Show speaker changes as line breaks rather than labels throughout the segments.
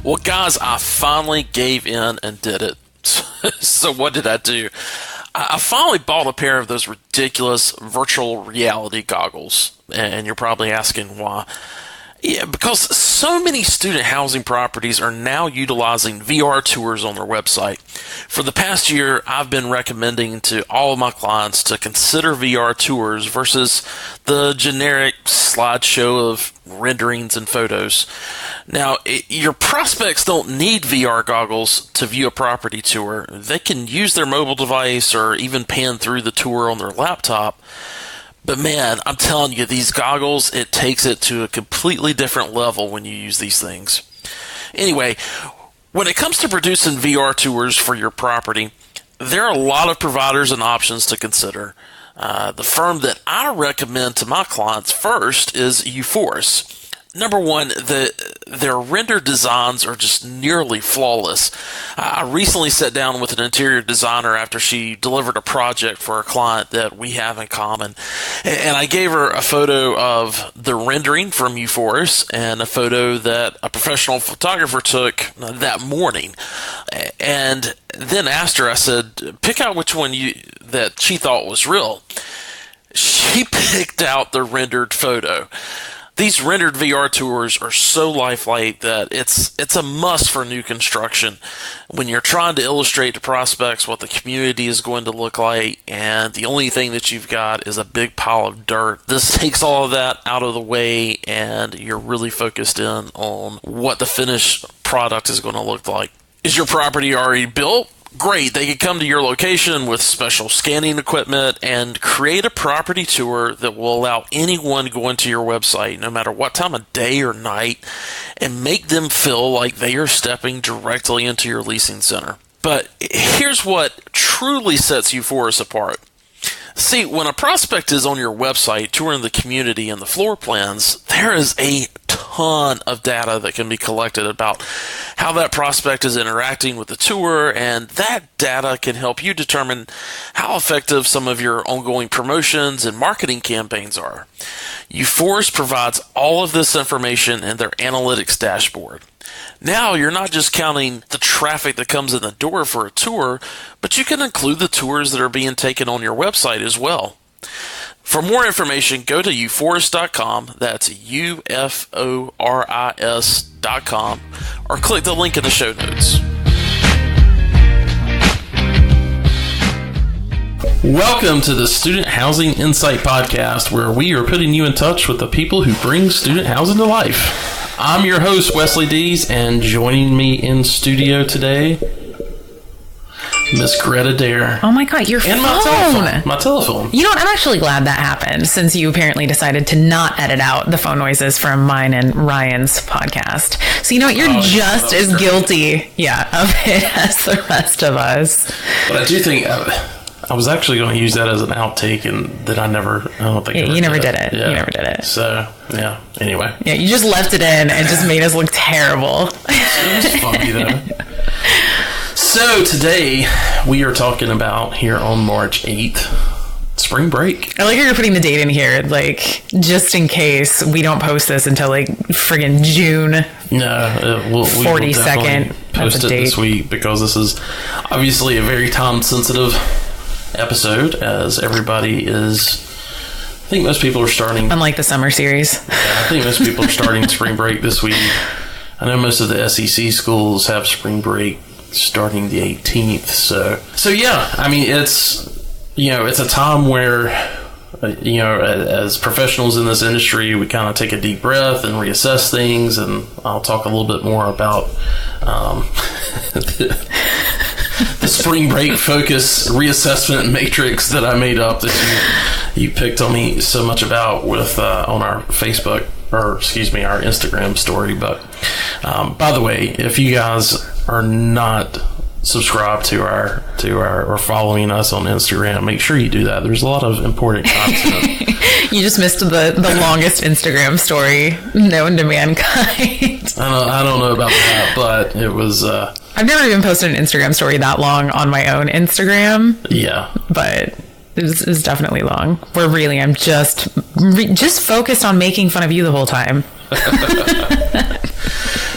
Well, guys, I finally gave in and did it. So what did I do? I finally bought a pair of those ridiculous virtual reality goggles. And you're probably asking why. Yeah, because so many student housing properties are now utilizing VR tours on their website. For the past year, I've been recommending to all of my clients to consider VR tours versus the generic slideshow of renderings and photos. Now, your prospects don't need VR goggles to view a property tour. They can use their mobile device or even pan through the tour on their laptop. But man, I'm telling you, these goggles, it takes it to a completely different level when you use these things. Anyway, when it comes to producing VR tours for your property, there are a lot of providers and options to consider. The firm that I recommend to my clients first is Euphorus. Number one, their render designs are just nearly flawless. I recently sat down with an interior designer after she delivered a project for a client that we have in common. And I gave her a photo of the rendering from Euphorus and a photo that a professional photographer took that morning. And then asked her, I said, pick out which one that she thought was real. She picked out the rendered photo. These rendered VR tours are so lifelike that it's a must for new construction when you're trying to illustrate to prospects what the community is going to look like, and the only thing that you've got is a big pile of dirt. This takes all of that out of the way, and you're really focused in on what the finished product is going to look like. Is your property already built? Great, they can come to your location with special scanning equipment and create a property tour that will allow anyone going to your website, no matter what time of day or night, and make them feel like they are stepping directly into your leasing center. But here's what truly sets Euphorus apart. See, when a prospect is on your website touring the community and the floor plans, there is a ton of data that can be collected about how that prospect is interacting with the tour, and that data can help you determine how effective some of your ongoing promotions and marketing campaigns are. Euphorus provides all of this information in their analytics dashboard. Now you're not just counting the traffic that comes in the door for a tour, but you can include the tours that are being taken on your website as well. For more information, go to euphorus.com, that's UFORIS.com, or click the link in the show notes. Welcome to the Student Housing Insight Podcast, where we are putting you in touch with the people who bring student housing to life. I'm your host, Wesley Dees, and joining me in studio today, Miss Gretta Dare.
Oh my God, your phone.
And my telephone.
You know what? I'm actually glad that happened, since you apparently decided to not edit out the phone noises from mine and Ryan's podcast. So you know what? You're just as guilty, of it as the rest of us.
But I do think I was actually going to use that as an outtake, and that I don't think
you never did it. Yeah. You never did it.
So, yeah, anyway.
Yeah, you just left it in and just made us look terrible.
It was funny, though. So, today, we are talking about, here on March 8th, spring break.
I like how you're putting the date in here, like, just in case we don't post this until, like, friggin' June.
No, we'll
42nd.
Post it this week, because this is obviously a very time-sensitive episode, as everybody is, I think most people are starting,
unlike the summer series.
I think most people are starting spring break this week. I know most of the SEC schools have spring break starting the 18th, so yeah, I mean, it's a time where as professionals in this industry, we kind of take a deep breath and reassess things, and I'll talk a little bit more about the spring break focus reassessment matrix that I made up that you picked on me so much about with on our Facebook, or excuse me, our Instagram story. But by the way, if you guys are not subscribed to our or following us on Instagram, make sure you do that. There's a lot of important content.
You just missed the longest Instagram story known to mankind.
I don't know about that, but it was
I've never even posted an Instagram story that long on my own Instagram.
Yeah,
but it was definitely long. Where really I'm just focused on making fun of you the whole time.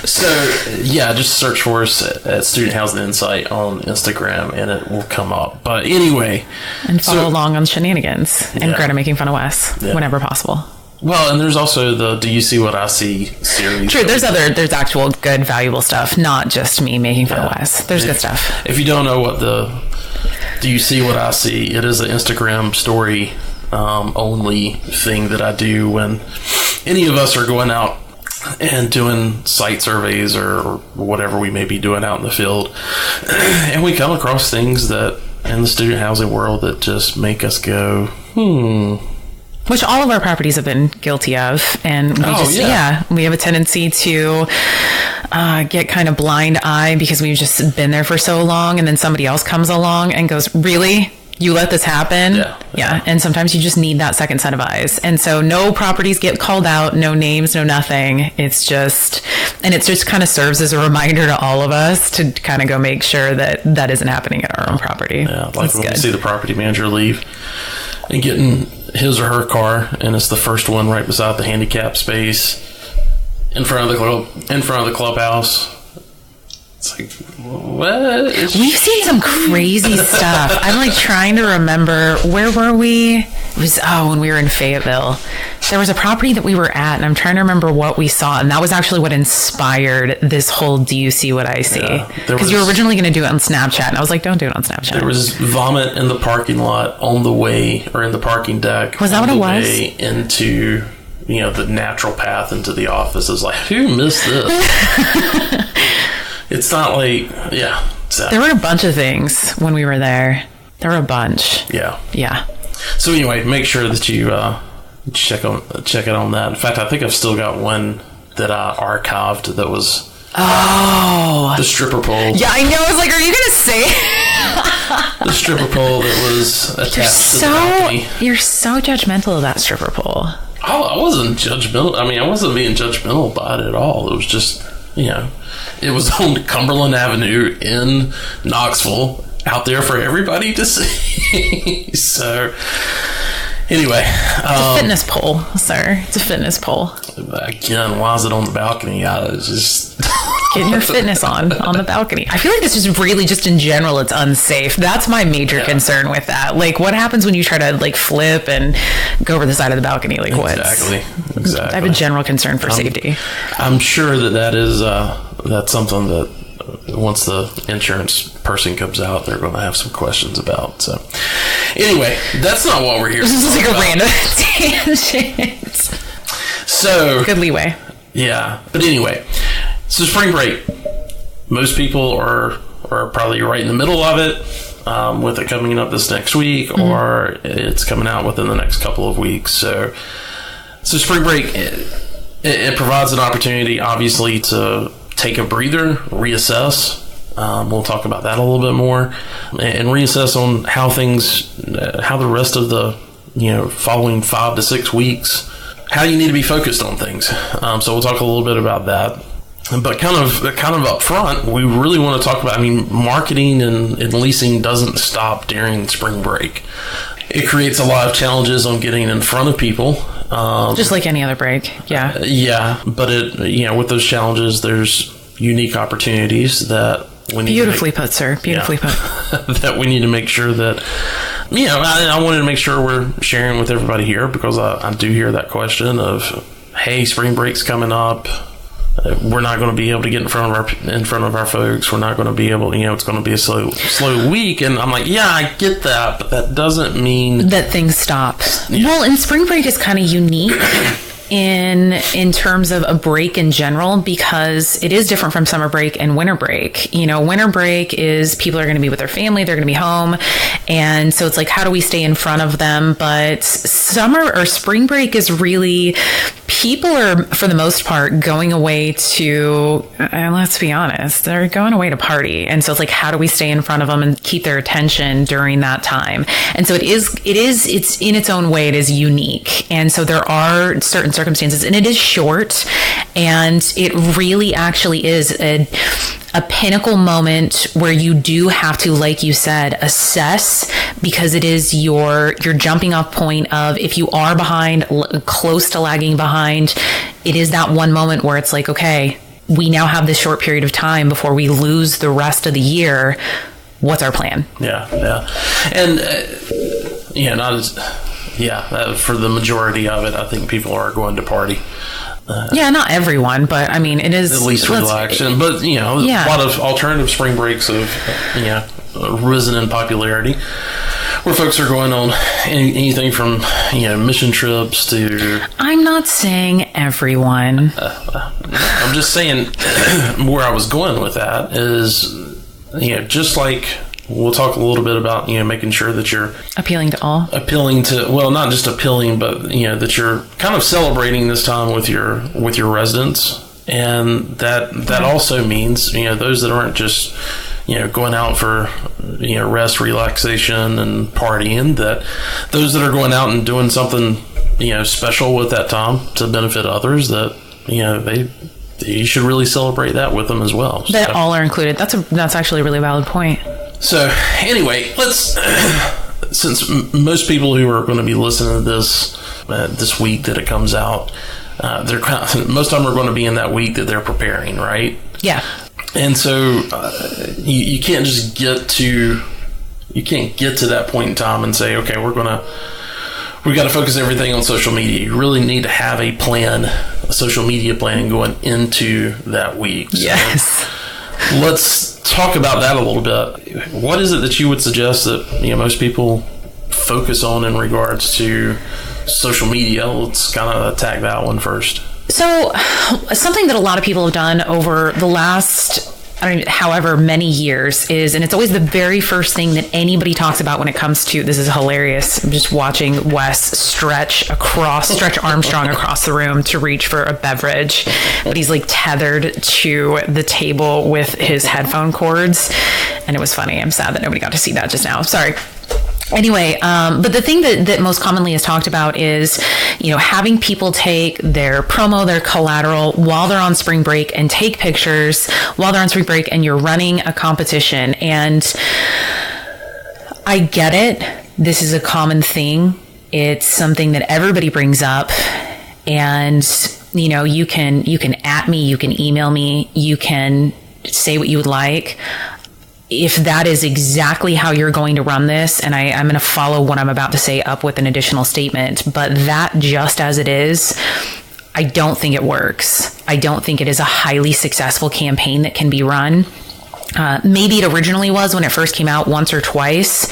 So, yeah, just search for us at Student Housing Insight on Instagram, and it will come up. But anyway.
And follow along on Shenanigans and Greta Making Fun of Wes whenever possible.
Well, and there's also the Do You See What I See series.
True, there's actual good, valuable stuff, not just me making fun of Wes. There's good stuff.
If you don't know what Do You See What I See, it is an Instagram story only thing that I do when any of us are going out and doing site surveys or whatever we may be doing out in the field. And we come across things that in the student housing world that just make us go,
Which all of our properties have been guilty of. And we we have a tendency to get kind of blind eye because we've just been there for so long, and then somebody else comes along and goes, really? You let this happen? Yeah. And sometimes you just need that second set of eyes. And so no properties get called out, no names, no nothing. It just kind of serves as a reminder to all of us to kind of go make sure that that isn't happening at our own property.
Yeah, like when we see the property manager leave and getting his or her car, and it's the first one right beside the handicap space in front of the clubhouse. It's like, what?
We've seen some crazy stuff. I'm like trying to remember, where were we? It was, when we were in Fayetteville. There was a property that we were at, and I'm trying to remember what we saw, and that was actually what inspired this whole Do You See What I See? Because you were originally going to do it on Snapchat, and I was like, don't do it on Snapchat.
There was vomit in the parking lot on the way, or in the parking deck.
Was that what it was?
Way into, the natural path into the office. It's like, who missed this? It's not like, exactly.
There were a bunch of things when we were there. There were a bunch.
Yeah. So anyway, make sure that you check it on that. In fact, I think I've still got one that I archived that was the stripper pole.
Yeah, I know. I was like, are you going to say
the stripper pole that was attached to the balcony?
You're so judgmental of that stripper pole.
I wasn't judgmental. I mean, I wasn't being judgmental about it at all. It was just, it was on Cumberland Avenue in Knoxville, out there for everybody to see. So, anyway.
It's a fitness pole, sir. It's a fitness pole.
Again, why is it on the balcony? Just
getting your fitness on the balcony. I feel like this is really just in general, it's unsafe. That's my major concern with that. Like, what happens when you try to flip and go over the side of the balcony? Like, what?
Exactly.
I have a general concern for safety.
I'm sure that is that's something that once the insurance person comes out, they're going to have some questions about. So, anyway, that's not what we're here.
This is like a random tangent.
So
good leeway.
Yeah, but anyway, so spring break. Most people are probably right in the middle of it, with it coming up this next week, or it's coming out within the next couple of weeks. So spring break, it provides an opportunity, obviously, to take a breather, reassess. We'll talk about that a little bit more, and reassess on how the rest of the following 5 to 6 weeks, how you need to be focused on things. So we'll talk a little bit about that. But kind of up front, we really want to talk about, marketing and leasing doesn't stop during spring break. It creates a lot of challenges on getting in front of people.
Just like any other break, yeah.
Yeah, but with those challenges, there's unique opportunities that we need
Beautifully put, sir. Beautifully put.
That we need to make sure that, I wanted to make sure we're sharing with everybody here, because I do hear that question of, hey, spring break's coming up. We're not going to be able to get in front of our folks. We're not going to be able, it's going to be a slow week. And I'm like, yeah, I get that, but that doesn't mean
that things stop. Yeah. Well, and spring break is kind of unique in terms of a break in general, because it is different from summer break and winter break. Winter break is people are going to be with their family, they're going to be home, and so it's like, how do we stay in front of them? But summer or spring break is really, people are, for the most part, going away to, and let's be honest, they're going away to party. And so it's like, how do we stay in front of them and keep their attention during that time? And so it's in its own way, it is unique. And so there are certain circumstances, and it is short, and it really actually is a pinnacle moment where you do have to, like you said, assess, because it is your jumping off point of, if you are behind, close to lagging behind, it is that one moment where it's like, okay, we now have this short period of time before we lose the rest of the year. What's our plan?
Yeah. And, for the majority of it, I think people are going to party.
Not everyone, but I mean, it is
at least relaxing. But a lot of alternative spring breaks have risen in popularity, where folks are going on anything from mission trips to.
I'm not saying everyone.
I'm just saying where I was going with that is just like. We'll talk a little bit about, making sure that you're
appealing to all.
Well, not just appealing, but that you're kind of celebrating this time with your residents, and that also means those that aren't just going out for rest, relaxation, and partying. That those that are going out and doing something special with that time to benefit others. That you should really celebrate that with them as well.
That all are included. That's actually a really valid point.
So anyway, let's since most people who are going to be listening to this this week that it comes out, most of them are going to be in that week that they're preparing, right?
Yeah.
And so you can't just get to that point in time and say, okay, we got to focus everything on social media. You really need to have a social media plan going into that week. So
yes.
Let's talk about that a little bit. What is it that you would suggest that most people focus on in regards to social media? Let's kind of attack that one first.
So, something that a lot of people have done over the last however many years is, and it's always the very first thing that anybody talks about when it comes to, this is hilarious, I'm just watching Wes stretch Armstrong across the room to reach for a beverage, but he's like tethered to the table with his headphone cords, and it was funny. I'm sad that nobody got to see that just now. Sorry. Anyway, but the thing that most commonly is talked about is, having people take their promo, their collateral while they're on spring break and take pictures while they're on spring break, and you're running a competition. And I get it. This is a common thing. It's something that everybody brings up, and, you can at me, you can email me, you can say what you would like. If that is exactly how you're going to run this, and I'm going to follow what I'm about to say up with an additional statement, but that just as it is, I don't think it works. I don't think it is a highly successful campaign that can be run. Maybe it originally was when it first came out once or twice.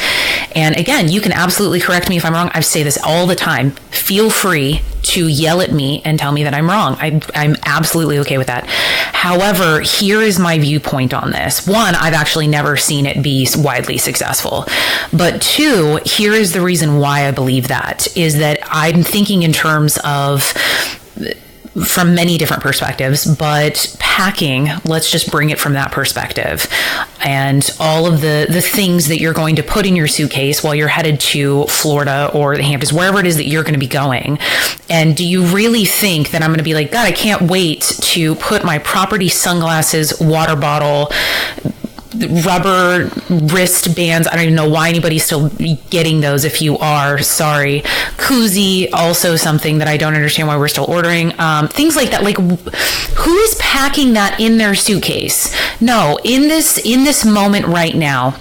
And again, you can absolutely correct me if I'm wrong. I say this all the time. Feel free to yell at me and tell me that I'm wrong. I'm absolutely okay with that. However, here is my viewpoint on this. One, I've actually never seen it be widely successful. But two, here is the reason why I believe that, is that I'm thinking in terms of, from many different perspectives, but packing, let's just bring it from that perspective. And all of the things that you're going to put in your suitcase while you're headed to Florida or the Hamptons, wherever it is that you're going to be going. And do you really think that I'm going to be like, God, I can't wait to put my property sunglasses, water bottle, rubber wristbands. I don't even know why anybody's still getting those. If you are, sorry. Koozie, also something that I don't understand why we're still ordering. Things like that. Like, who is packing that in their suitcase? No, in this moment right now,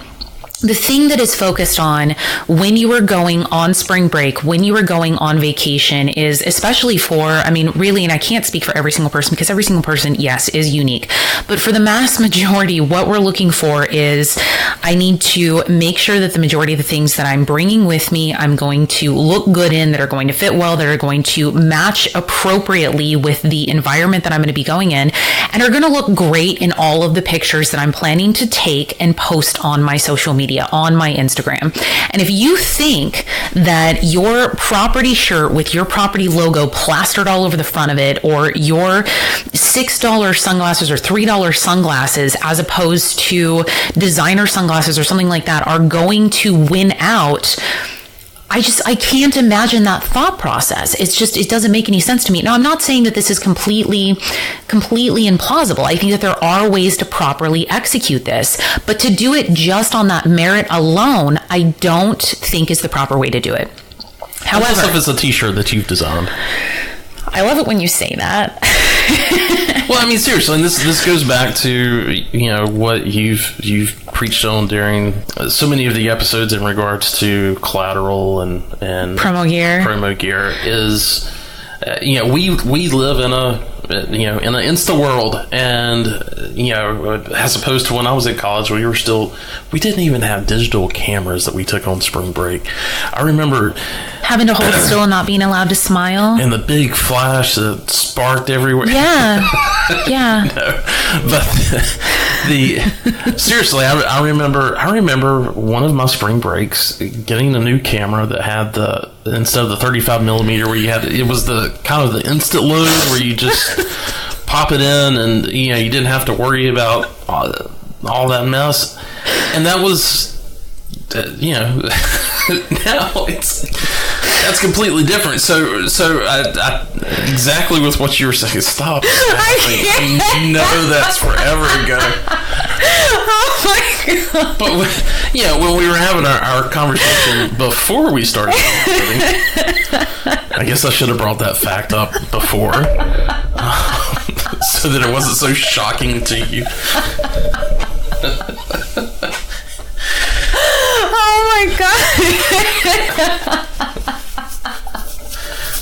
the thing that is focused on when you are going on spring break, when you are going on vacation, is especially for, really, and I can't speak for every single person because every single person, yes, is unique. But for the mass majority, what we're looking for is, I need to make sure that the majority of the things that I'm bringing with me, I'm going to look good in, that are going to fit well, that are going to match appropriately with the environment that I'm going to be going in, and are going to look great in all of the pictures that I'm planning to take and post on my social media, on my Instagram. And if you think that your property shirt with your property logo plastered all over the front of it, or your $6 sunglasses or $3 sunglasses as opposed to designer sunglasses or something like that are going to win out, I can't imagine that thought process. It doesn't make any sense to me. Now, I'm not saying that this is completely implausible. I think that there are ways to properly execute this, but to do it just on that merit alone, I don't think is the proper way to do it. However,
if it's a t-shirt that you've designed.
I love it when you say that.
Well, I mean, seriously, and this goes back to what you've preached on during so many of the episodes in regards to collateral and
promo gear
is we live in in an Insta world, and as opposed to when I was at college, we didn't even have digital cameras that we took on spring break. I remember
having to hold still and not being allowed to smile,
and the big flash that sparked everywhere.
Yeah.
No, but seriously, I remember one of my spring breaks getting a new camera that had instead of the 35 millimeter where it was the kind of the instant load where you just pop it in, and you didn't have to worry about all that mess, and that was now that's completely different. So I exactly with what you were saying. Stop. I know that's forever ago.
Oh my god!
But when we were having our conversation before we started recording, I guess I should have brought that fact up before, so that it wasn't so shocking to you.
Oh my god!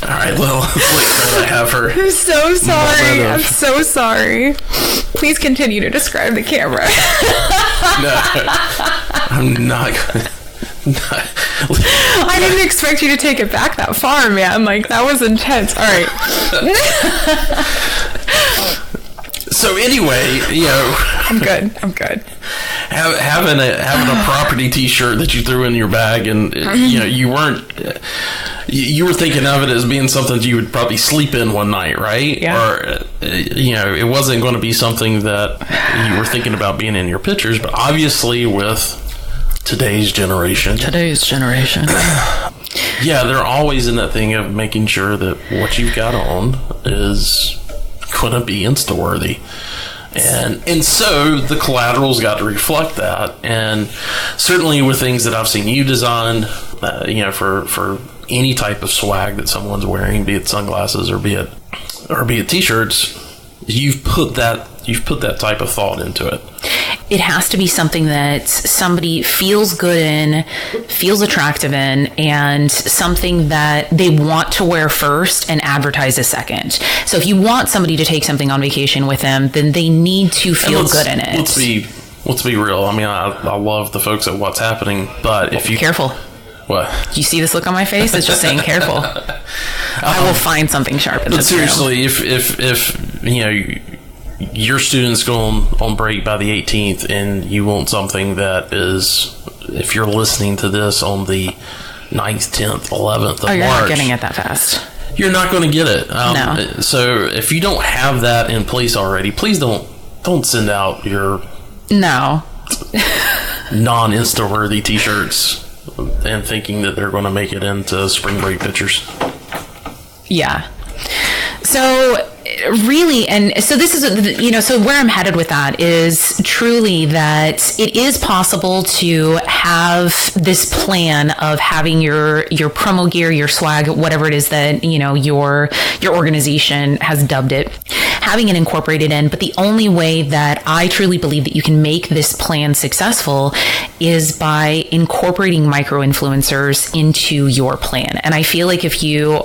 All right, well, let's let have her.
I'm so sorry. I'm so sorry. Please continue to describe the camera.
No, I'm not going to.
I didn't expect you to take it back that far, man. Like, that was intense. All right.
So anyway,
I'm good.
Having a property T-shirt that you threw in your bag, and you were thinking of it as being something you would probably sleep in one night, right?
Yeah.
Or it wasn't going to be something that you were thinking about being in your pictures, but obviously with today's generation, yeah, they're always in that thing of making sure that what you've got on is going to be Insta worthy. And so the collateral's got to reflect that. And certainly with things that I've seen you design, for any type of swag that someone's wearing, be it sunglasses or be it t-shirts, you've put that type of thought into it.
It has to be something that somebody feels good in, feels attractive in, and something that they want to wear first and advertise a second. So if you want somebody to take something on vacation with them, then they need to feel good in it.
Let's be real. I mean, I love the folks at What's Happening, but if you...
Careful.
What?
Do you see this look on my face? It's just saying careful. I will find something sharp in
but
this
seriously, if your student's going on break by the 18th and you want something that is, if you're listening to this on the 9th, 10th, 11th of March,
you're not getting it that fast.
You're not going to get it.
No.
So if you don't have that in place already, please don't send out your non-Insta worthy t-shirts and thinking that they're going to make it into spring break pictures.
Yeah. So really, and so this is, so where I'm headed with that is truly that it is possible to have this plan of having your promo gear, your swag, whatever it is that, your organization has dubbed it, having it incorporated in. But the only way that I truly believe that you can make this plan successful is by incorporating micro influencers into your plan. And I feel like if you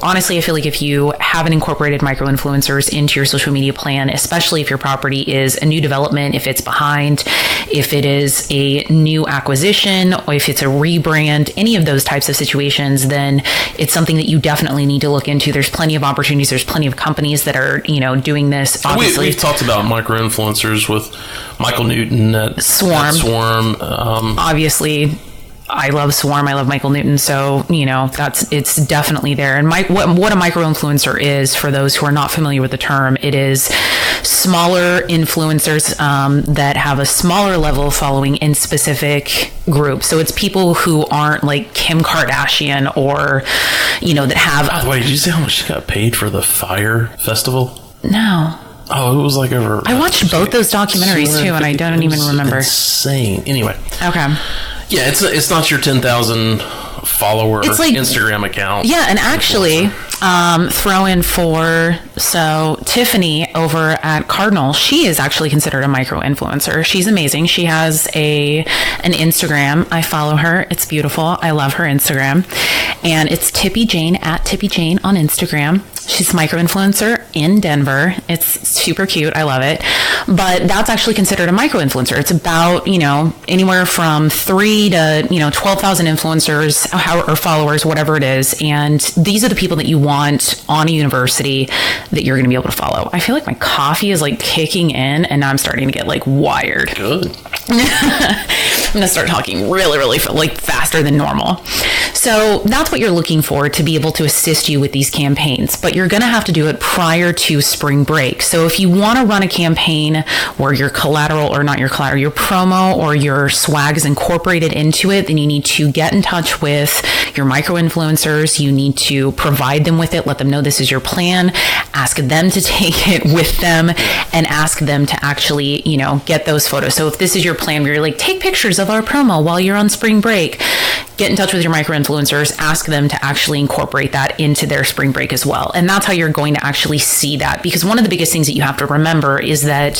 haven't incorporated micro influencers into your social media plan, especially if your property is a new development, if it's behind, if it is a new acquisition, or if it's a rebrand, any of those types of situations, then it's something that you definitely need to look into. There's plenty of opportunities. There's plenty of companies that are, doing this. Obviously,
we've talked about micro influencers with Michael Newton at Swarm.
Obviously, I love Swarm. I love Michael Newton. So, it's definitely there. And what a micro influencer is, for those who are not familiar with the term, it is smaller influencers that have a smaller level of following in specific groups. So it's people who aren't like Kim Kardashian or, that have...
By the way, did you see how much she got paid for the Fire Festival?
No.
Oh, it was like over...
I watched both those documentaries too, and I don't even remember.
Insane. Anyway.
Okay.
Yeah, it's not your 10,000 follower Instagram account.
Yeah, and actually, throw in for So Tiffany over at Cardinal, she is actually considered a micro influencer. She's amazing. She has an Instagram. I follow her. It's beautiful. I love her Instagram. And it's Tippy Jane at Tippy Jane on Instagram. She's a micro influencer in Denver. It's super cute. I love it. But that's actually considered a micro influencer. It's about, anywhere from 3 to, 12,000 influencers or followers, whatever it is. And these are the people that you want on a university that you're going to be able to follow. I feel like my coffee is like kicking in and now I'm starting to get like wired.
Good.
I'm going to start talking really, really like faster than normal. So that's what you're looking for to be able to assist you with these campaigns, but you're going to have to do it prior to spring break. So if you want to run a campaign where your collateral, or not your collateral, your promo or your swag is incorporated into it, then you need to get in touch with your micro influencers. You need to provide them with it, let them know this is your plan, ask them to take it with them, and ask them to actually, get those photos. So if this is your plan where you're like, take pictures of our promo while you're on spring break, get in touch with your micro influencers, ask them to actually incorporate that into their spring break as well. And that's how you're going to actually see that. Because one of the biggest things that you have to remember is that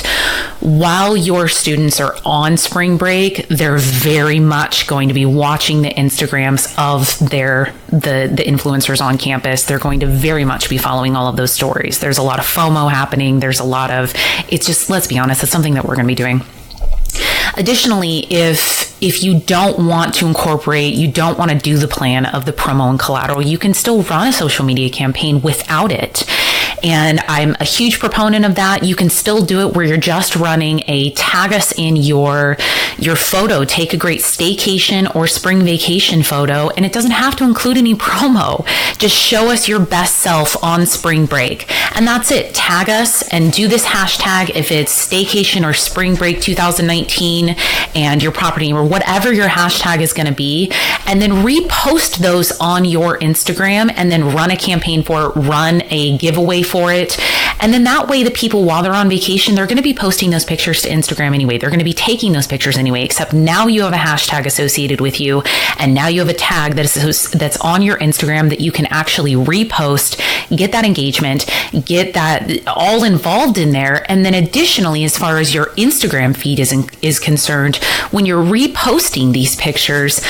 while your students are on spring break, they're very much going to be watching the Instagrams of the influencers on campus. They're going to very much be following all of those stories. There's a lot of FOMO happening. There's a lot of, it's just, let's be honest, it's something that we're going to be doing. Additionally, if you don't want to incorporate, you don't want to do the plan of the promo and collateral, you can still run a social media campaign without it. And I'm a huge proponent of that. You can still do it where you're just running a tag us in your photo, take a great staycation or spring vacation photo, and it doesn't have to include any promo. Just show us your best self on spring break. And that's it. Tag us and do this hashtag if it's staycation or spring break 2019 and your property or whatever your hashtag is going to be, and then repost those on your Instagram and then run a campaign for it, run a giveaway for it. And then that way the people, while they're on vacation, they're going to be posting those pictures to Instagram anyway. They're going to be taking those pictures anyway, except now you have a hashtag associated with you. And now you have a tag that's on your Instagram that you can actually repost, get that engagement, get that all involved in there. And then additionally, as far as your Instagram feed is concerned, when you're reposting these pictures,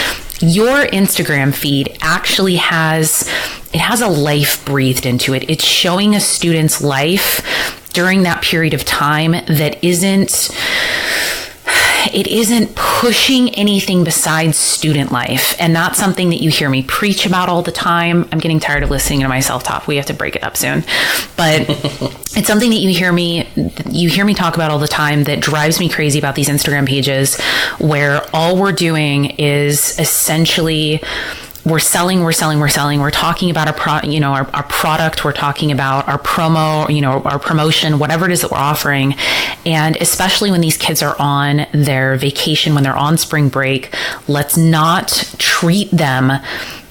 your Instagram feed actually has a life breathed into it. It's showing a student's life during that period of time that isn't pushing anything besides student life. And that's something that you hear me preach about all the time. I'm getting tired of listening to myself talk. We have to break it up soon. But it's something that you hear me talk about all the time that drives me crazy about these Instagram pages, where all we're doing is essentially we're selling. We're talking about our product. We're talking about our promo, our promotion, whatever it is that we're offering. And especially when these kids are on their vacation, when they're on spring break, let's not treat them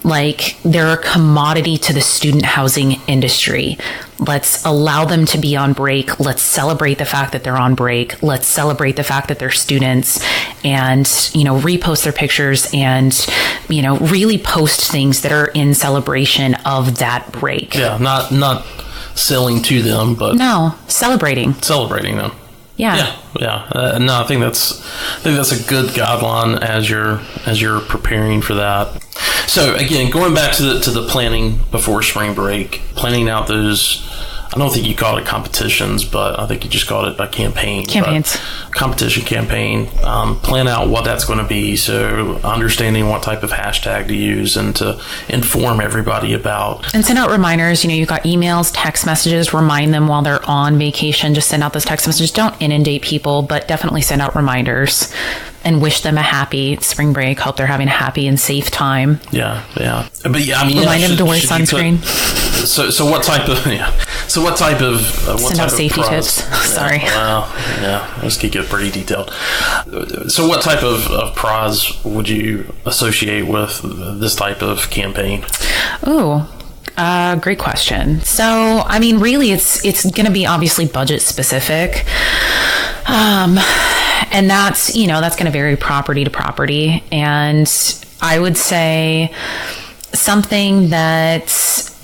like they're a commodity to the student housing industry. Let's allow them to be on break. Let's celebrate the fact that they're on break. Let's celebrate the fact that they're students, and, repost their pictures and, really post things that are in celebration of that break.
Yeah, not selling to them, but
no, celebrating them. Yeah.
No, I think that's a good guideline as you're preparing for that. So again, going back to the planning before spring break, planning out those, I don't think you called it competitions, but I think you just called it a campaign.
Campaigns.
Competition campaign. Plan out what that's going to be. So understanding what type of hashtag to use and to inform everybody about.
And send out reminders. You've got emails, text messages, remind them while they're on vacation. Just send out those text messages. Don't inundate people, but definitely send out reminders and wish them a happy spring break. Hope they're having a happy and safe time.
Yeah. But yeah,
remind them to wear sunscreen.
So what type of
send out safety tips. Sorry.
Well, yeah, this could get pretty detailed. So what type of prize would you associate with this type of campaign?
Oh, great question. So, really, it's going to be obviously budget specific. And that's going to vary property to property. And I would say something that's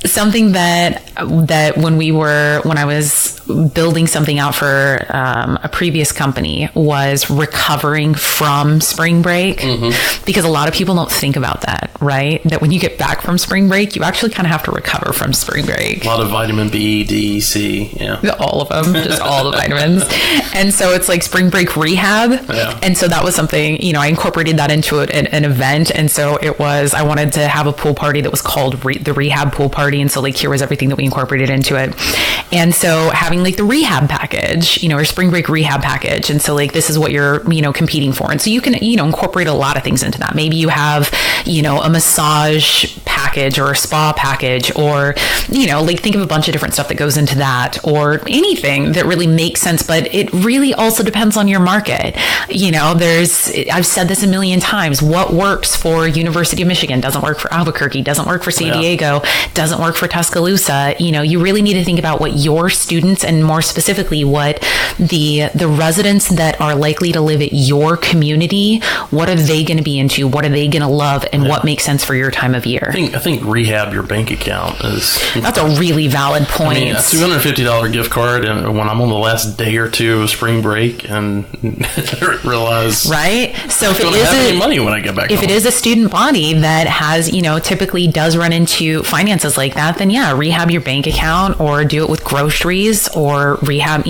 Something that when I was building something out for a previous company was recovering from spring break, because a lot of people don't think about that, right? That when you get back from spring break, you actually kind of have to recover from spring break.
A lot of vitamin B, D, C,
all of them, just all the vitamins. And so it's like spring break rehab.
Yeah.
And so that was something, I incorporated that into an event. And so I wanted to have a pool party that was called the rehab pool party. And so like here was everything that we incorporated into it. And so having like the rehab package, or spring break rehab package. And so like this is what you're, competing for. And so you can, incorporate a lot of things into that. Maybe you have, a massage package or a spa package, or, like think of a bunch of different stuff that goes into that, or anything that really makes sense. But it really also depends on your market. I've said this a million times. What works for University of Michigan doesn't work for Albuquerque, doesn't work for San Diego, doesn't work for Tuscaloosa. You really need to think about what your students, and more specifically, what the residents that are likely to live at your community, what are they going to be into? What are they going to love? And what makes sense for your time of year?
I think rehab your bank account is...
That's a really valid point.
A $250 gift card, and when I'm on the last day or two of spring break and realize...
Right? So if
I don't have any money when I get back home.
It is a student body that has, typically does run into finances like that, then rehab your bank account, or do it with groceries, or rehab,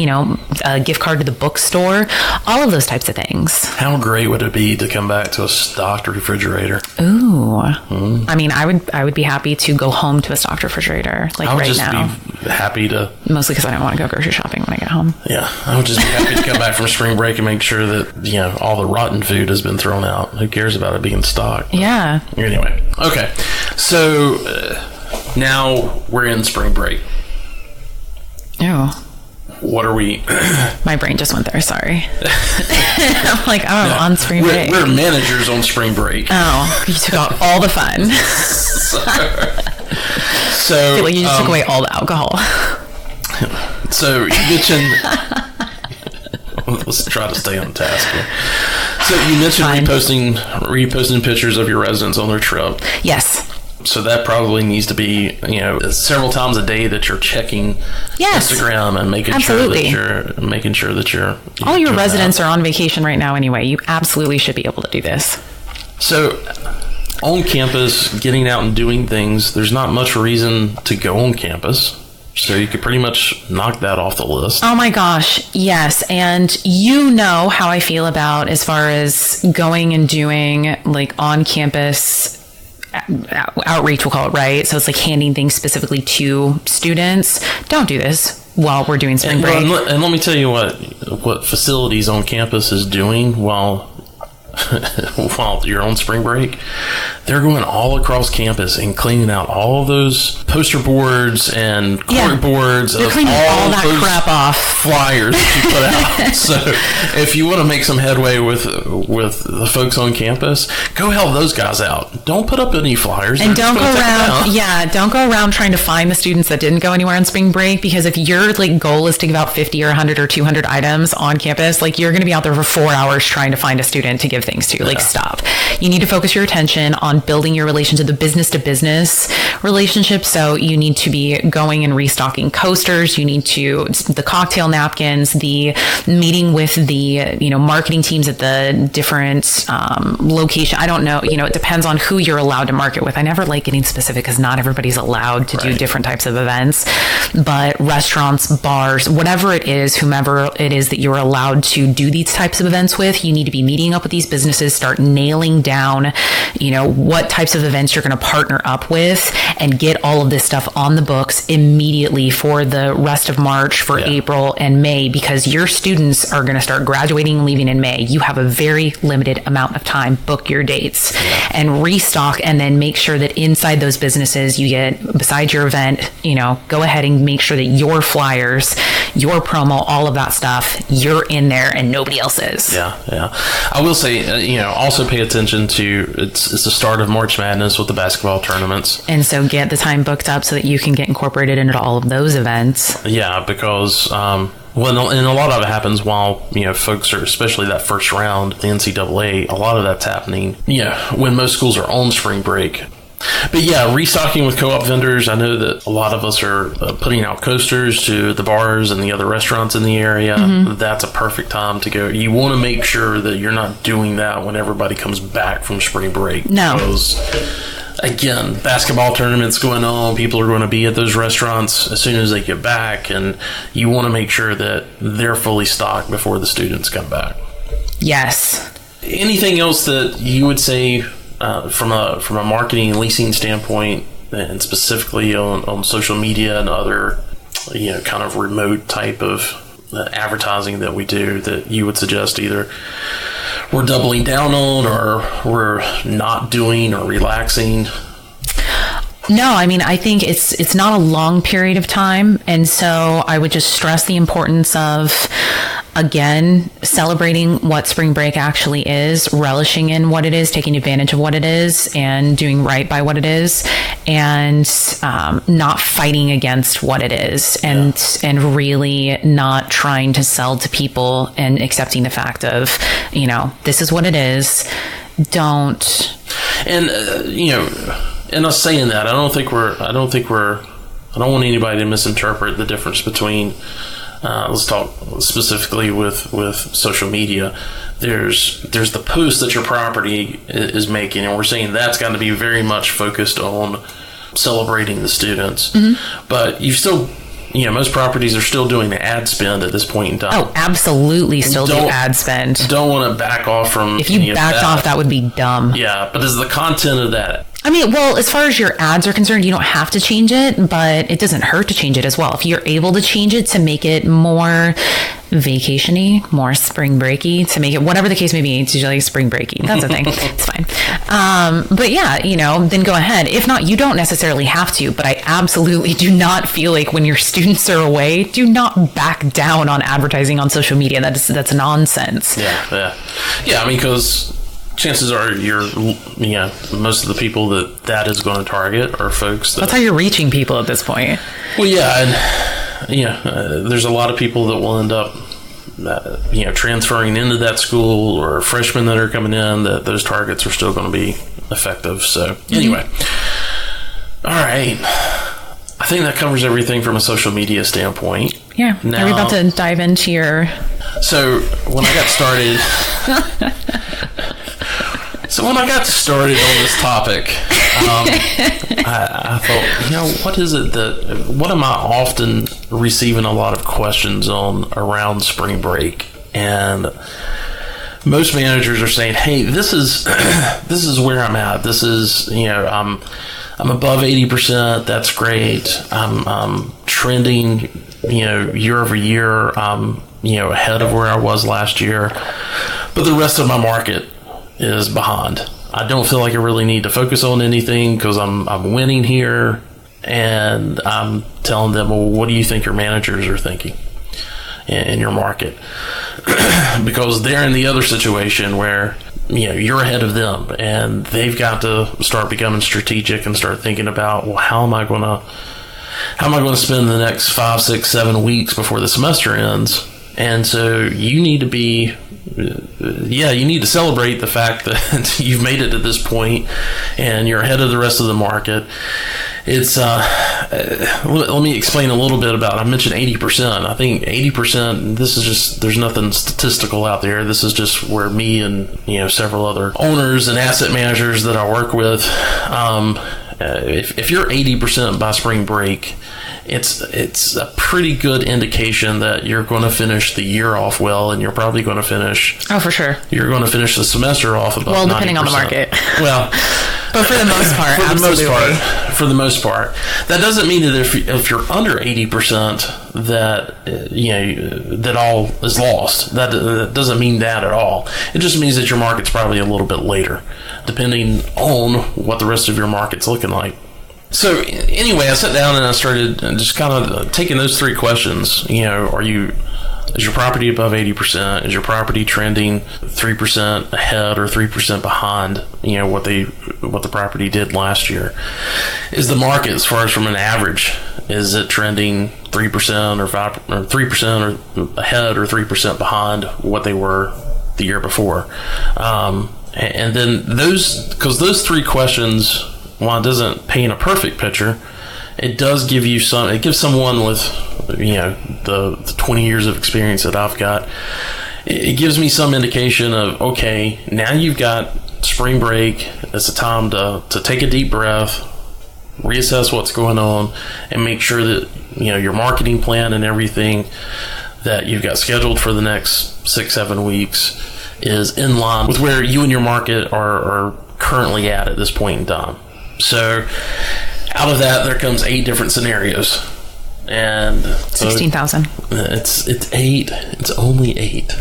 a gift card to the bookstore, all of those types of things.
How great would it be to come back to a stocked refrigerator?
Ooh. I would be happy to go home to a stocked refrigerator, like right now.
I would just be happy to...
Mostly because I don't want to go grocery shopping when I get home.
Yeah, I would just be happy to come back from spring break and make sure that, all the rotten food has been thrown out. Who cares about it being stocked?
Yeah.
Anyway, okay. So now we're in spring break.
Oh.
What are we...
My brain just went there, sorry. I'm like, on spring break.
We're managers on spring break.
Oh, you took out all the fun.
So
I feel like you just took away all the alcohol.
So you mentioned... Let's try to stay on task here. So you mentioned reposting pictures of your residents on their trip.
Yes.
So that probably needs to be, several times a day that you're checking Instagram and making sure that you're
all your residents are on vacation right now anyway. You absolutely should be able to do this.
So on campus, getting out and doing things, there's not much reason to go on campus. So you could pretty much knock that off the list. Oh my gosh, yes. And how I feel about as far as going and doing like on campus outreach, we'll call it, right? So it's like handing things specifically to students. Don't do this while we're doing spring break. And let me tell you what facilities on campus is doing while you're on spring break. They're going all across campus and cleaning out all of those poster boards and cork boards.
They're cleaning all that crap off.
Flyers that you put out. So if you want to make some headway with the folks on campus, go help those guys out. Don't put up any flyers.
And don't go around trying to find the students that didn't go anywhere on spring break, because if your goal is to give out 50 or 100 or 200 items on campus, you're going to be out there for 4 hours trying to find a student to give things to. Stop. You need to focus your attention on building your relation to the business to business relationship. So you need to be going and restocking coasters. You need to, the cocktail napkins, the meeting with the, marketing teams at the different location. I don't know, it depends on who you're allowed to market with. I never like getting specific because not everybody's allowed to do different types of events, but restaurants, bars, whatever it is, whomever it is that you're allowed to do these types of events with, you need to be meeting up with these businesses, start nailing down, what types of events you're going to partner up with, and get all of this stuff on the books immediately for the rest of March, for April and May, because your students are going to start graduating and leaving in May. You have a very limited amount of time. Book your dates and restock, and then make sure that inside those businesses you get, besides your event, go ahead and make sure that your flyers, your promo, all of that stuff, you're in there and nobody else is.
Yeah. I will say, also pay attention to, it's the start of March Madness with the basketball tournaments.
And so get the time booked up so that you can get incorporated into all of those events.
Yeah, because, and a lot of it happens while, folks are, especially that first round, the NCAA, a lot of that's happening, when most schools are on spring break.
But yeah, restocking with co-op vendors. I know that a lot of us are putting out coasters to the bars and the other restaurants in the area. That's a perfect time to go. You want to make sure that you're not doing that when everybody comes back from spring break.
No.
Because, again, basketball tournaments going on. People are going to be at those restaurants as soon as they get back. And you want to make sure that they're fully stocked before the students come back.
Yes.
Anything else that you would say from a marketing and leasing standpoint, and specifically on social media and other, kind of remote type of advertising that we do, that you would suggest either we're doubling down on or we're not doing or relaxing?
No, I mean, I think it's not a long period of time. And so I would just stress the importance of, again, celebrating what spring break actually is, relishing in what it is, taking advantage of what it is, and doing right by what it is, and not fighting against what it is, and really not trying to sell to people, and accepting the fact of, this is what it is. Don't.
And, and us saying that, I don't want anybody to misinterpret the difference between, let's talk specifically with social media. There's the post that your property is making, and we're saying that's got to be very much focused on celebrating the students. But you still, most properties are still doing the ad spend at this point in time.
Oh, absolutely, still do ad spend.
Don't want to back off from.
If you backed off, that would be dumb.
Yeah, but is the content of that?
I mean, well, as far as your ads are concerned, you don't have to change it, but it doesn't hurt to change it as well. If you're able to change it to make it more vacation-y, more spring breaky, to make it whatever the case may be, it's usually spring breaky. That's a thing. It's fine. But yeah, then go ahead. If not, you don't necessarily have to, but I absolutely do not feel like when your students are away, do not back down on advertising on social media. That's nonsense.
Yeah. I mean, because chances are most of the people that is going to target are folks
that's how you're reaching people at this point.
Well, there's a lot of people that will end up transferring into that school, or freshmen that are coming in, that those targets are still going to be effective. So anyway, all right, I think that covers everything from a social media standpoint.
Yeah. Now, are we about to dive into your...
So when I got started on this topic, I thought, what am I often receiving a lot of questions on around spring break? And most managers are saying, hey, this is where I'm at. This is, I'm above 80%. That's great. I'm trending, year over year, ahead of where I was last year. But the rest of my market is behind. I don't feel like I really need to focus on anything because I'm winning here. And I'm telling them, well, what do you think your managers are thinking in your market? Because they're in the other situation where you're ahead of them, and they've got to start becoming strategic and start thinking about, well, how am I going to spend the next 5, 6, 7 weeks before the semester ends? And so you need to be, you need to celebrate the fact that you've made it to this point and you're ahead of the rest of the market. It's, let me explain a little bit about, I mentioned 80%. I think 80%, this is just, there's nothing statistical out there. This is just where me and, several other owners and asset managers that I work with, if you're 80% by spring break, it's a pretty good indication that you're going to finish the year off well, and you're probably going to finish. Oh,
for sure.
You're going to finish the semester off above 90%.
Well, depending on the market.
Well,
but for the most part,
for the most part, that doesn't mean that if you're under 80%, that that all is lost. That doesn't mean that at all. It just means that your market's probably a little bit later, depending on what the rest of your market's looking like. So anyway, I sat down and I started just kind of taking those three questions. Is your property above 80%? Is your property trending 3% ahead or 3% behind, what the property did last year? Is the market, as far as from an average, is it trending 3% or 5 or 3% or ahead or 3% behind what they were the year before? And then those three questions while it doesn't paint a perfect picture, it does give you some. It gives someone with, the 20 years of experience that I've got. It gives me some indication of, okay, now you've got spring break. It's a time to take a deep breath, reassess what's going on, and make sure that your marketing plan and everything that you've got scheduled for the next 6-7 weeks is in line with where you and your market are currently at this point in time. So out of that, there comes 8 different scenarios, and
16,000.
It's 8. It's only 8.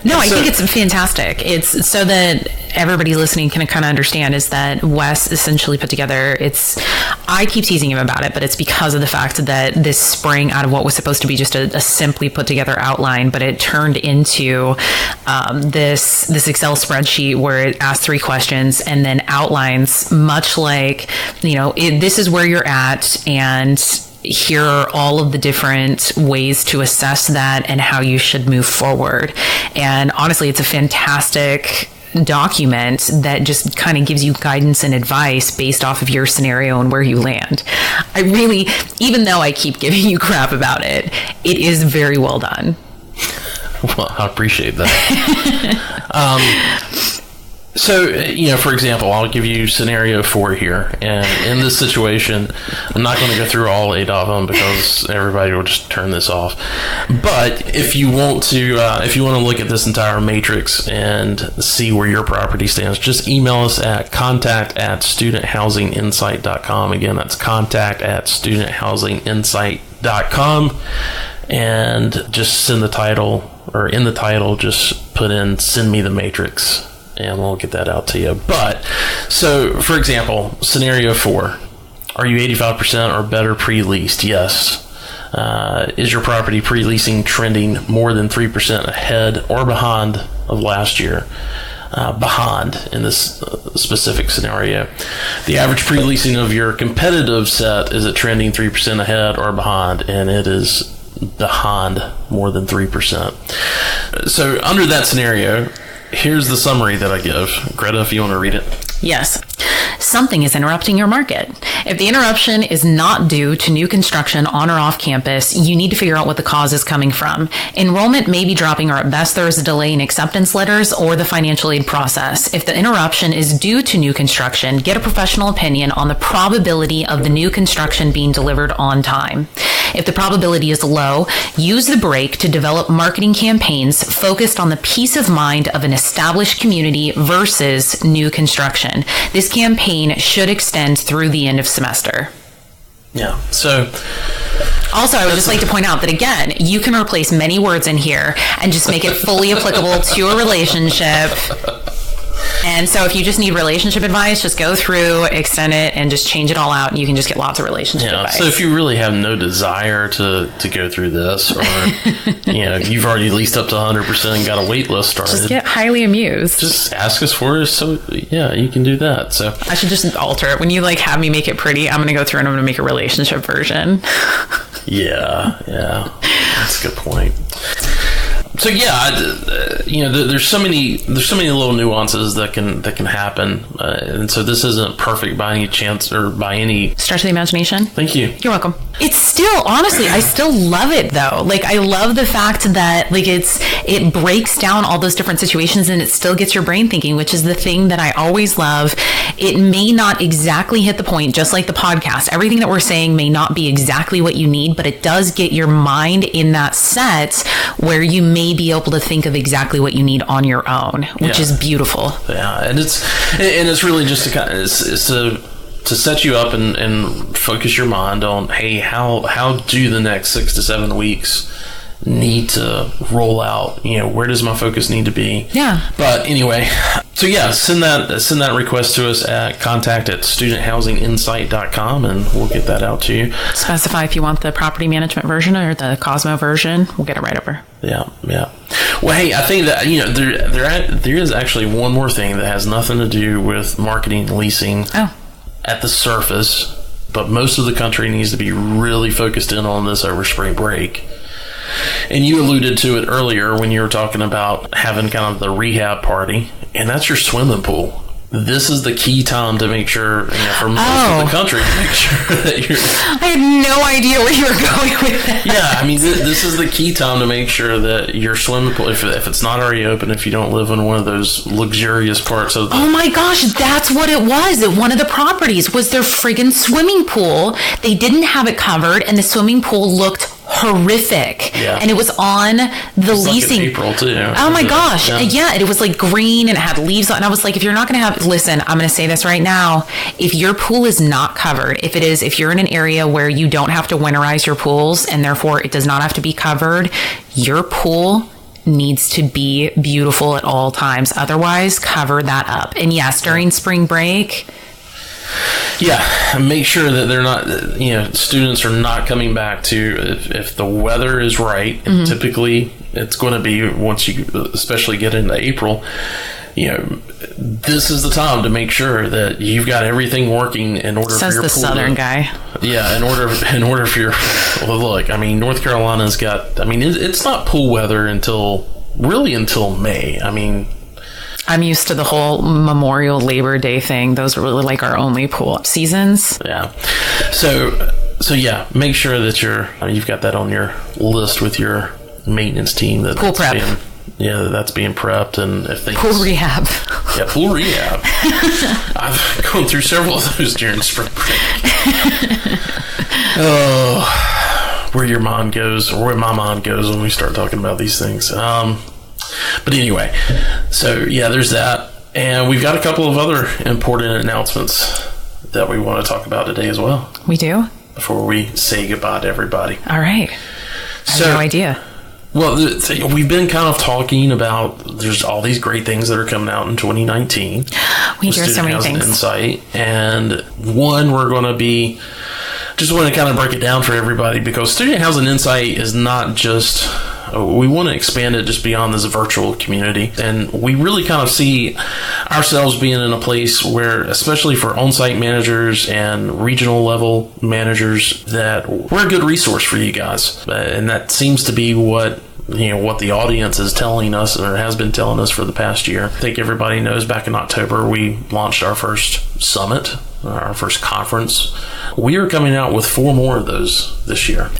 No, I think it's fantastic. It's so that everybody listening can kind of understand is that Wes essentially put together, I keep teasing him about it, but it's because of the fact that this sprang out of what was supposed to be just a simply put together outline, but it turned into this Excel spreadsheet where it asks 3 questions and then outlines, much like, this is where you're at, and here are all of the different ways to assess that and how you should move forward. And honestly, it's a fantastic document that just kind of gives you guidance and advice based off of your scenario and where you land. I really, even though I keep giving you crap about it, it is very well done.
Well, I appreciate that. So, for example, I'll give you scenario 4 here. And in this situation, I'm not going to go through all 8 of them because everybody will just turn this off. But if you want to look at this entire matrix and see where your property stands, just email us at contact@studenthousinginsight.com. Again, that's contact@studenthousinginsight.com. And just send the title, or in the title, just put in "send me the matrix," and we'll get that out to you. But, so, for example, scenario 4. Are you 85% or better pre-leased? Yes. Is your property pre-leasing trending more than 3% ahead or behind of last year? Behind in this specific scenario. The average pre-leasing of your competitive set, is it trending 3% ahead or behind? And it is behind more than 3%. So, under that scenario, here's the summary that I give. Greta, if you want to read it.
Yes. Something is interrupting your market. If the interruption is not due to new construction on or off campus, you need to figure out what the cause is coming from. Enrollment may be dropping, or at best there is a delay in acceptance letters or the financial aid process. If the interruption is due to new construction, get a professional opinion on the probability of the new construction being delivered on time. If the probability is low, use the break to develop marketing campaigns focused on the peace of mind of an established community versus new construction. This campaign should extend through the end of semester.
Yeah. So,
also, I would just like to point out that, again, you can replace many words in here and just make it fully applicable to a relationship. And so if you just need relationship advice, just go through, extend it, and just change it all out, and you can just get lots of relationship advice.
So if you really have no desire to go through this, or you've already leased up to 100% and got a wait list started,
just get highly amused.
Just ask us for it. So you can do that. So
I should just alter it. When you have me make it pretty, I'm going to go through and I'm going to make a relationship version.
Yeah, that's a good point. So there's so many little nuances that can happen, and so this isn't perfect by any chance or by any
stretch of the imagination.
Thank you.
You're welcome. It's still, honestly, I still love it though. I love the fact that it breaks down all those different situations and it still gets your brain thinking, which is the thing that I always love. It may not exactly hit the point, just like the podcast. Everything that we're saying may not be exactly what you need, but it does get your mind in that set where you may be able to think of exactly what you need on your own, which is beautiful.
Yeah, and it's really just to set you up and focus your mind on, hey, how do the next 6 to 7 weeks need to roll out? Where does my focus need to be?
Yeah.
But anyway, so send that request to us at contact@studenthousinginsight.com and we'll get that out to you.
Specify if you want the property management version or the Cosmo version. We'll get it right over.
Yeah. Well, hey, I think that there is actually one more thing that has nothing to do with marketing and leasing at the surface, but most of the country needs to be really focused in on this over spring break. And you alluded to it earlier when you were talking about having kind of the rehab party, and that's your swimming pool. this is the key time to make sure, for most of the country, to make sure that you're...
I had no idea where you were going with that.
Yeah, I mean, this is the key time to make sure that your swimming pool, if it's not already open, if you don't live in one of those luxurious parts of the...
Oh my gosh, that's what it was at one of the properties, was their friggin' swimming pool. They didn't have it covered, and the swimming pool looked horrific.
Yeah.
And it was on the leasing.
Like in April too.
Oh my gosh. Yeah, it was like green and it had leaves on. And I was like, if you're not going to have, listen, I'm going to say this right now. If your pool is not covered, if you're in an area where you don't have to winterize your pools and therefore it does not have to be covered, your pool needs to be beautiful at all times. Otherwise, cover that up. And yes, during spring break,
yeah, make sure that they're not, students are not coming back to, if the weather is right, and typically it's going to be once you especially get into April, this is the time to make sure that you've got everything working in order for your pool.
Says the Southern guy.
Yeah, in order for your, look, I mean, North Carolina's got, I mean, it's not pool weather until May. I mean,
I'm used to the whole Memorial Labor Day thing. Those are really like our only pool seasons.
Yeah. So yeah, make sure that you've got that on your list with your maintenance team. That
pool prep.
That's being prepped, and if they
pool rehab.
Yeah, pool rehab. I've gone through several of those during spring break. Oh, where your mind goes, or where my mind goes when we start talking about these things. But anyway, so yeah, there's that. And we've got a couple of other important announcements that we want to talk about today as well.
We do?
Before we say goodbye to everybody.
All right. I have no idea.
Well, we've been kind of talking about, there's all these great things that are coming out in 2019.
We hear so many things.
Insight. And one, we're going to be, just want to kind of break it down for everybody, because Student Housing Insight is not just, we want to expand it just beyond this virtual community. And we really kind of see ourselves being in a place where, especially for on-site managers and regional level managers, that we're a good resource for you guys. And that seems to be what the audience is telling us, or has been telling us for the past year. I think everybody knows back in October, we launched our first summit, our first conference. We are coming out with 4 more of those this year.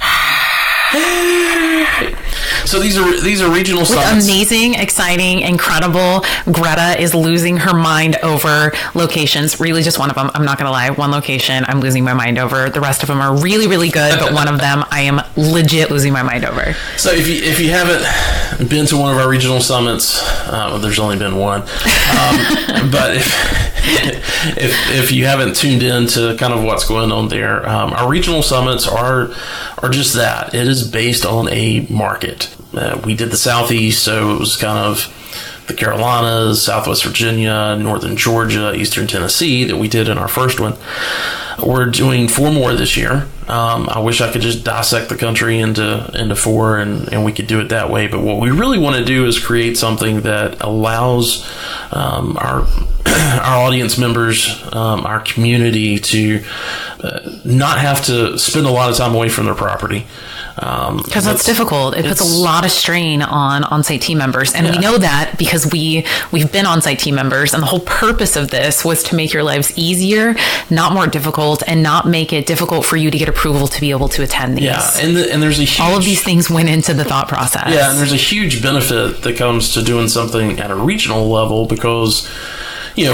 So these are regional summits.
Amazing, exciting, incredible. Greta is losing her mind over locations. Really, just one of them. I'm not going to lie. One location I'm losing my mind over. The rest of them are really, really good, but one of them I am legit losing my mind over.
So if you haven't been to one of our regional summits, there's only been one. But if you haven't tuned in to kind of what's going on there, our regional summits are just that. It is based on a market. We did the Southeast, so it was kind of the Carolinas, Southwest Virginia, Northern Georgia, Eastern Tennessee that we did in our first one. We're doing 4 more this year. I wish I could just dissect the country into 4 and we could do it that way. But what we really want to do is create something that allows our audience members, our community, to not have to spend a lot of time away from their property.
Because that's difficult. It puts a lot of strain on on-site team members. And we know that because we've been on-site team members, and the whole purpose of this was to make your lives easier, not more difficult, and not make it difficult for you to get approval to be able to attend these.
Yeah, and there's a huge...
all of these things went into the thought process.
Yeah, and there's a huge benefit that comes to doing something at a regional level because...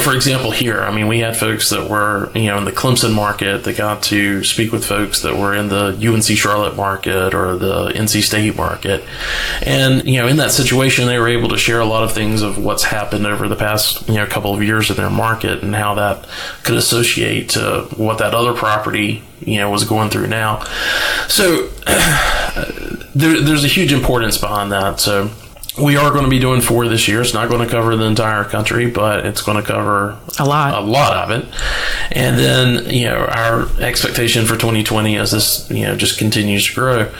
for example, here, I mean, we had folks that were, in the Clemson market that got to speak with folks that were in the UNC Charlotte market or the NC State market. And, in that situation, they were able to share a lot of things of what's happened over the past, couple of years in their market and how that could associate to what that other property, was going through now. So there's a huge importance behind that. So we are going to be doing 4 this year. It's not going to cover the entire country, but it's going to cover a lot of it. And then, our expectation for 2020 as this, just continues to grow.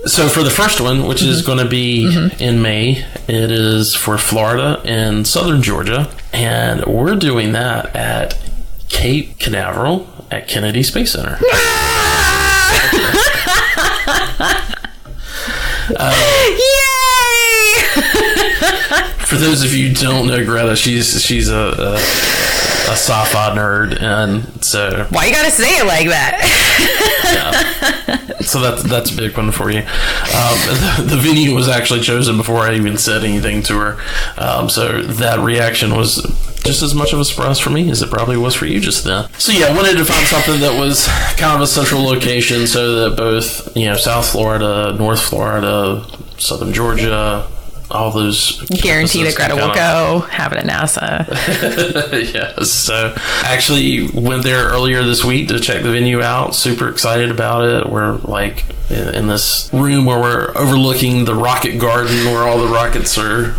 So for the first one, which is going to be in May, it is for Florida and Southern Georgia. And we're doing that at Cape Canaveral at Kennedy Space Center.
Yay!
For those of you who don't know Greta, she's a a sci-fi nerd, and so
why you gotta say it like that?
Yeah. So that's a big one for you. The venue was actually chosen before I even said anything to her, so that reaction was just as much of a surprise for me as it probably was for you just then. So yeah, I wanted to find something that was kind of a central location so that both, South Florida, North Florida, Southern Georgia, all those
guarantee that Greta will go have it at NASA.
Yes. So actually went there earlier this week to check the venue out. Super excited about it. We're like in this room where we're overlooking the rocket garden where all the rockets are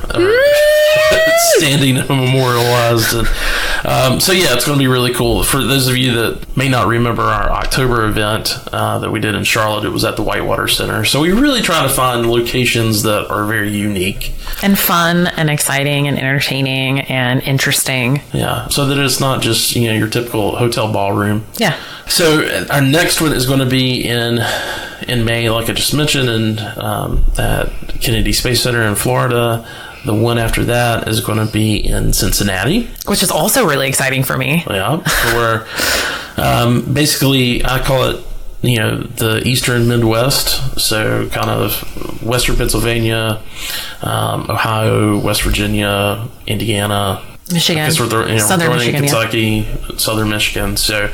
standing and memorialized. And so yeah, it's going to be really cool. For those of you that may not remember our October event that we did in Charlotte, it was at the Whitewater Center. So we really try to find locations that are very unique
and fun and exciting and entertaining and interesting.
Yeah, so that it's not just your typical hotel ballroom.
Yeah.
So our next one is going to be in May, like I just mentioned, and at Kennedy Space Center in Florida. The one after that is going to be in Cincinnati,
which is also really exciting for me.
Yeah, where basically I call it the Eastern Midwest, so kind of Western Pennsylvania, Ohio, West Virginia, Indiana,
Michigan,
Southern Michigan, Kentucky, Southern Michigan. So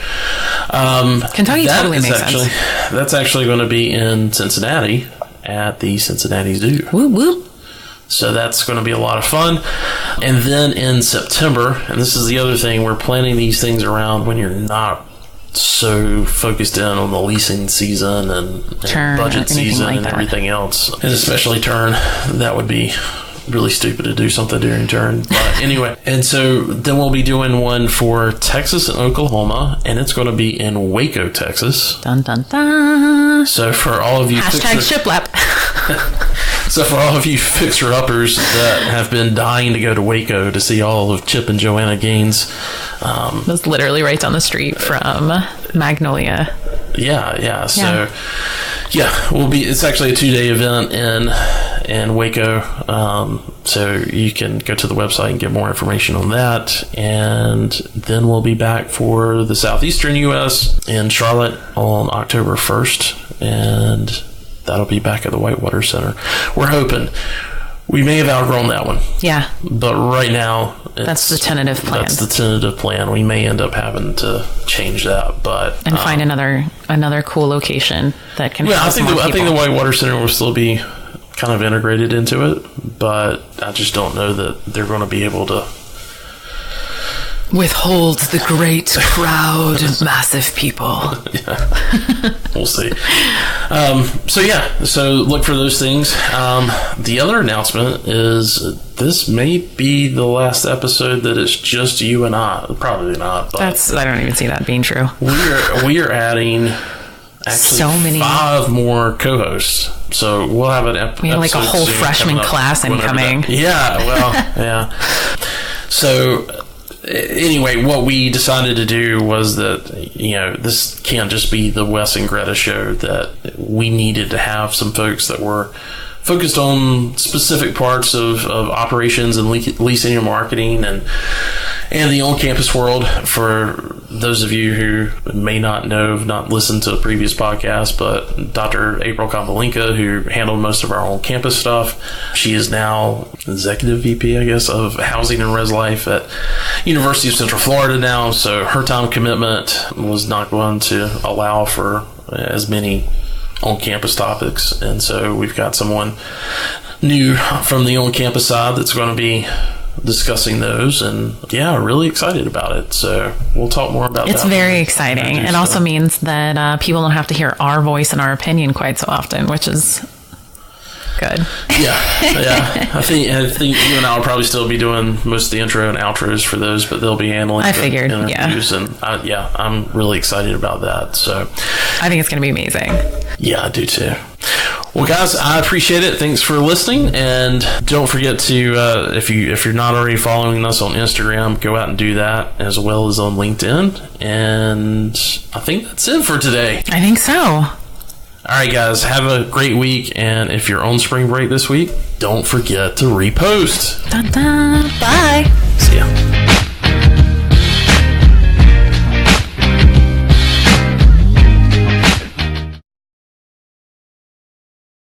Kentucky totally makes
sense. That's actually going to be in Cincinnati at the Cincinnati Zoo.
Whoop whoop.
So that's going to be a lot of fun. And then in September, and this is the other thing, we're planning these things around when you're not so focused in on the leasing season and budget season like and everything else. And especially turn, that would be really stupid to do something during turn. But anyway, and so then we'll be doing one for Texas and Oklahoma, and it's going to be in Waco, Texas.
Dun, dun, dun.
So for all of you...
#shiplap.
So for all of you fixer-uppers that have been dying to go to Waco to see all of Chip and Joanna Gaines...
That's literally right down the street from Magnolia.
Yeah. So, it's actually a 2-day event in Waco. So you can go to the website and get more information on that. And then we'll be back for the Southeastern U.S. in Charlotte on October 1st. And that'll be back at the Whitewater Center. We're hoping. We may have outgrown that one.
Yeah.
But right now...
That's the tentative plan.
That's the tentative plan. We may end up having to change that, but...
And find another cool location that can help more people.
I think the Whitewater Center will still be kind of integrated into it, but I just don't know that they're going to be able to...
withhold the great crowd of massive people.
Yeah. We'll see. So look for those things. The other announcement is this may be the last episode that it's just you and I. Probably not. But
I don't even see that being true.
We are adding actually 5 more co-hosts. So we'll have an episode.
We have like a whole freshman class incoming.
Yeah. Well. Yeah. So. Anyway, what we decided to do was that, this can't just be the Wes and Greta show, that we needed to have some folks that were focused on specific parts of operations and leasing and marketing and the on-campus world. For those of you who may not know, have not listened to a previous podcast, but Dr. April Kompolinka, who handled most of our on-campus stuff, she is now executive VP, I guess, of housing and res life at University of Central Florida now. So her time commitment was not going to allow for as many on-campus topics, and so we've got someone new from the on-campus side that's going to be discussing those, and really excited about it. So we'll talk more about that.
It's very exciting. It also means that people don't have to hear our voice and our opinion quite so often, which is good.
Yeah. I think you and I will probably still be doing most of the intro and outros for those, but they'll be handling the interviews, and I'm really excited about that. So
I think it's going to be amazing.
Yeah, I do too. Well, guys, I appreciate it. Thanks for listening, and don't forget to if you're not already following us on Instagram, go out and do that, as well as on LinkedIn. And I think that's it for today.
I think so.
All right, guys, have a great week, and if you're on spring break this week, don't forget to repost.
Bye.
See ya.